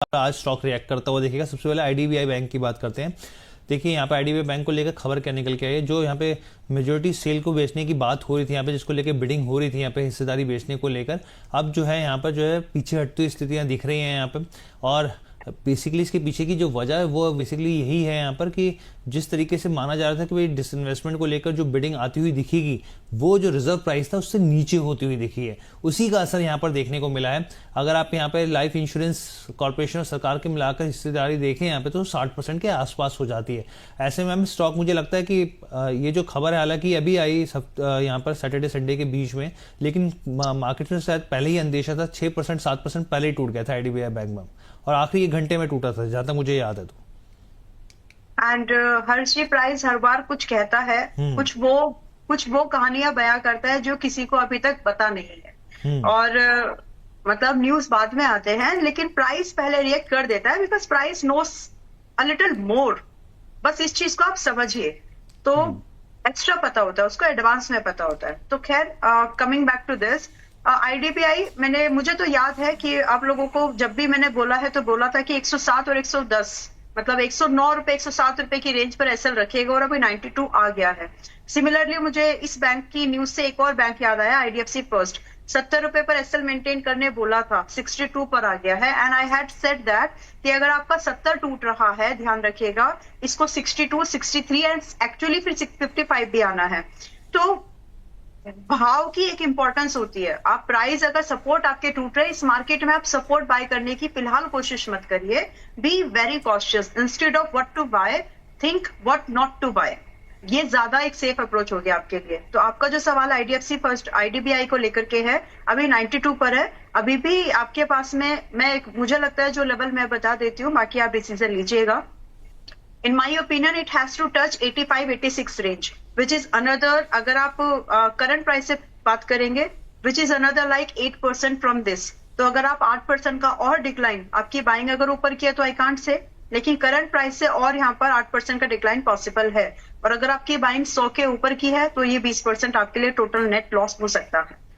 आज stock react करता हुआ देखिएगा। सबसे पहले आईडीबीआई बैंक की बात करते हैं। देखिए यहाँ पे आईडीबीआई बैंक को लेकर खबर क्या निकल के आई है। जो यहाँ पे मेजोरिटी सेल को बेचने की बात हो रही थी, यहाँ पे जिसको लेकर बिडिंग हो रही थी, यहाँ पे हिस्सेदारी बेचने को लेकर, अब जो है यहाँ पर जो है पीछे हटती हुई स्थितियाँ दिख रही हैं यहाँ पे। और बेसिकली इसके पीछे की जो वजह है वो बेसिकली यही है यहाँ पर कि जिस तरीके से माना जा रहा था कि भाई डिसइन्वेस्टमेंट को लेकर जो बिडिंग आती हुई दिखेगी वो जो रिजर्व प्राइस था उससे नीचे होती हुई दिखी है, उसी का असर यहाँ पर देखने को मिला है। अगर आप यहाँ पे लाइफ इंश्योरेंस कॉर्पोरेशन और सरकार के मिलाकर हिस्सेदारी देखें यहाँ पे तो 60% के आसपास हो जाती है। ऐसे में स्टॉक मुझे लगता है कि ये जो खबर है हालांकि अभी आई यहाँ पर सैटरडे संडे के बीच में, लेकिन मार्केट में शायद पहले ही अंदेशा था। 6% 7% पहले ही टूट गया था आईडीबीआई बैंक में, और आखिरी एक घंटे में टूटा था जहां तक मुझे याद है। तो एंड हर्षी प्राइस हर बार कुछ कहता है, हम्म। कुछ वो कहानियां बयां करता है जो किसी को अभी तक पता नहीं है। हम्म। और मतलब न्यूज बाद में आते हैं, लेकिन प्राइस पहले रिएक्ट कर देता है because price knows a little more. बस इस चीज को आप समझिए। तो हम्म। एक्स्ट्रा पता होता है उसको, एडवांस में पता होता है। तो खैर, coming back to this IDBI, मुझे तो याद है कि आप लोगों को जब भी मैंने बोला है तो बोला था कि 107 और 110, मतलब 109 रुपए 107 रुपए की रेंज पर एसएल रखिएगा, और अभी 92 आ गया है। सिमिलरली मुझे इस बैंक की न्यूज से एक और बैंक याद आया, आईडीएफसी फर्स्ट। 70 रुपए पर एसएल मेंटेन करने बोला था, 62 पर आ गया है। And I had said that कि अगर आपका 70 टूट रहा है, ध्यान रखिएगा, इसको 62 63 एंड एक्चुअली फिर 55 भी आना है। तो भाव की एक इंपॉर्टेंस होती है। आप प्राइस अगर सपोर्ट आपके टूट रहे इस मार्केट में, आप सपोर्ट बाय करने की फिलहाल कोशिश मत करिए। Be very cautious. Instead of what to buy, think what not to buy. ये ज्यादा एक सेफ अप्रोच हो गया आपके लिए। तो आपका जो सवाल आईडीएफसी फर्स्ट आईडीबीआई को लेकर के है, अभी 92 पर है। अभी भी आपके पास में मुझे लगता है जो लेवल मैं बता देती हूँ, बाकी आप डिसीजन लीजिएगा। In my opinion, it has to touch 85-86 range, which is another, अगर आप करंट प्राइस से बात करेंगे, which is another like 8% from this। तो अगर आप 8% का और डिक्लाइन, आपकी बाइंग अगर ऊपर किया तो आई कांट से, लेकिन करंट प्राइस से और यहाँ पर 8% का डिक्लाइन पॉसिबल है। और अगर आपकी बाइंग 100 के ऊपर की है तो ये 20% आपके लिए टोटल नेट लॉस हो सकता है।